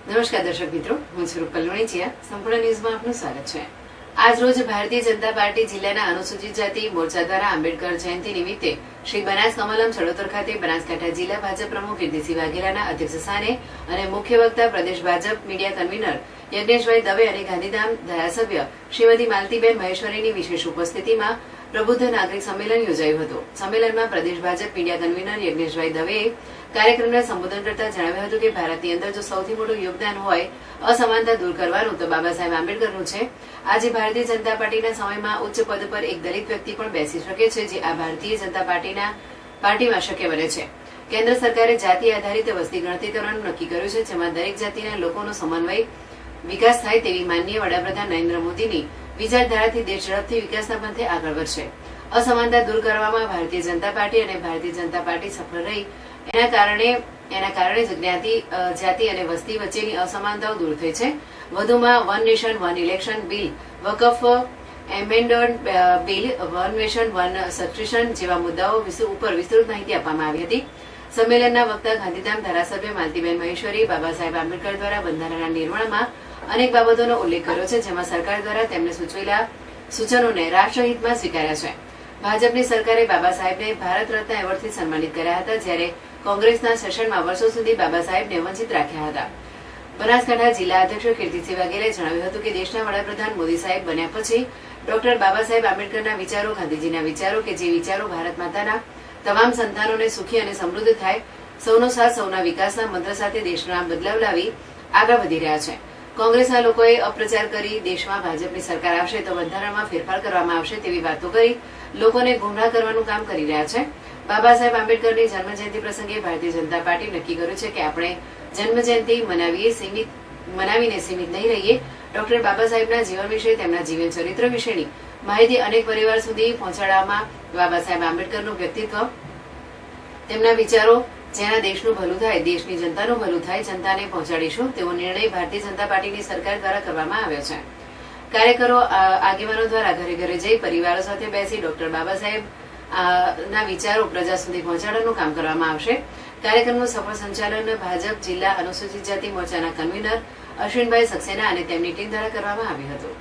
નમસ્કાર દર્શક મિત્રો, હું છું રૂપલ વણિચિયા. સંપૂર્ણ ન્યૂઝમાં આપનું સ્વાગત છે. આજ રોજ ભારતીય જનતા પાર્ટી જિલ્લાના અનુસૂચિત જાતિ મોરચા દ્વારા આંબેડકર જયંતિ નિમિત્તે શ્રી બનાસ કમલમ ચડોતર ખાતે બનાસકાંઠા જિલ્લા ભાજપ પ્રમુખ કીર્તિસિંહ વાઘેલાના અધ્યક્ષ સ્થાને અને મુખ્ય વક્તા પ્રદેશ ભાજપ મીડિયા કન્વીનર યજ્ઞેશભાઈ દવે અને ગાંધીધામ ધારાસભ્ય શ્રીમતી માલતીબેન મહેશ્વરીની વિશેષ ઉપસ્થિતિમાં પ્રબુદ્ધ નાગરિક સંમેલન યોજાયું હતું. સંમેલનમાં પ્રદેશ ભાજપ મીડિયા કન્વીનર યજ્ઞેશભાઈ દવેએ કાર્યક્રમને સંબોધન કરતા જણાવ્યું હતું કે ભારતની અંદર જો સૌથી મોટું યોગદાન હોય અસમાનતા દૂર કરવાનું તો બાબા સાહેબ આંબેડકરનું છે. આજે ભારતીય જનતા પાર્ટીના સમયમાં ઉચ્ચ પદ પર એક દલિત વ્યક્તિ પણ બેસી શકે છે, જે આ ભારતીય જનતા પાર્ટીમાં શક્ય બને છે. કેન્દ્ર સરકારે જાતિ આધારિત વસ્તી ગણતરી કરવાનું નક્કી કર્યું છે, જેમાં દરેક જાતિના લોકોનો સમન્વય વિકાસ થાય તેવી માનનીય વડાપ્રધાન નરેન્દ્ર મોદીની વિચારધારાથી દેશ ઝડપથી વિકાસના પંથે આગળ વધશે. અસમાનતા દૂર કરવામાં ભારતીય જનતા પાર્ટી અને ભારતીય જનતા પાર્ટી સફળ રહી. એના કારણે જ જાતિ અને વસ્તી વચ્ચેની અસમાનતાઓ દૂર થઈ છે. વધુમાં one nation one election bill, વકફ amendment bill, one nation one subscription જેવા મુદ્દાઓ ઉપર વિસ્તૃત માહિતી આપવામાં આવી હતી. સંમેલનના વક્તા ગાંધીધામ ધારાસભ્ય માલતીબેન મહેશ્વરી બાબા સાહેબ આંબેડકર દ્વારા બંધારણના નિર્માણમાં અનેક બાબતોનો ઉલ્લેખ કર્યો છે, જેમાં સરકાર દ્વારા તેમને સૂચવેલા સૂચનોને રાષ્ટ્રહિતમાં સ્વીકાર્યા છે. ભાજપની સરકારે બાબા સાહેબને ભારત રત્ન એવોર્ડથી સન્માનિત કર્યા હતા, જ્યારે કોંગ્રેસના શાસનમાં વર્ષો સુધી બાબા સાહેબને વંચિત રાખ્યા હતા. બનાસકાંઠા જિલ્લા અધ્યક્ષ કીર્તિસિંહ વાઘેલાએ જણાવ્યું હતું કે દેશના વડાપ્રધાન મોદી સાહેબ બન્યા પછી ડોક્ટર બાબા સાહેબ આંબેડકરના વિચારો, ગાંધીજીના વિચારો કે જે વિચારો ભારત માતાના તમામ સંતાનોને સુખી અને સમૃદ્ધ થાય, સૌનો સાથ સૌના વિકાસના મંત્ર સાથે દેશમાં બદલાવ લાવી આગળ વધી રહ્યા છે. કોંગ્રેસના લોકોએ અપપ્રચાર કરી દેશમાં ભાજપની સરકાર આવશે તો બંધારણમાં ફેરફાર કરવામાં આવશે તેવી વાતો કરી લોકોને ગુમરાહ કરવાનું કામ કરી રહ્યા છે. બાબા સાહેબ આંબેડકરની જન્મજયંતિ પ્રસંગે ભારતીય જનતા પાર્ટી નક્કી કર્યું છે કે આપણે જન્મજયંતિ મનાવીને સીમિત નહીં રહીએ. ડોક્ટર બાબા સાહેબના જીવન વિશે, તેમના જીવન ચરિત્ર વિશેની માહિતી અનેક પરિવાર સુધી પહોંચાડવામાં બાબા સાહેબ આંબેડકરનું વ્યક્તિત્વ, તેમના વિચારો, જેના દેશનું ભલું થાય, દેશની જનતાનું ભલું થાય, જનતાને પહોંચાડીશું તેવો નિર્ણય ભારતીય જનતા પાર્ટીની સરકાર દ્વારા કરવામાં આવ્યો છે. કાર્યકરો, આગેવાનો દ્વારા ઘરે ઘરે જઈ પરિવારો સાથે બેસી ડોક્ટર બાબા સાહેબ ના વિચારો પ્રજા સુધી પહોંચાડવાનું કામ કરવામાં આવશે. કાર્યક્રમનું સફળ સંચાલન ભાજપ જિલ્લા અનુસૂચિત જાતિ મોરચાના કન્વીનર અશ્વિનભાઈ સક્સેના અને તેમની ટીમ દ્વારા કરવામાં આવ્યું હતું.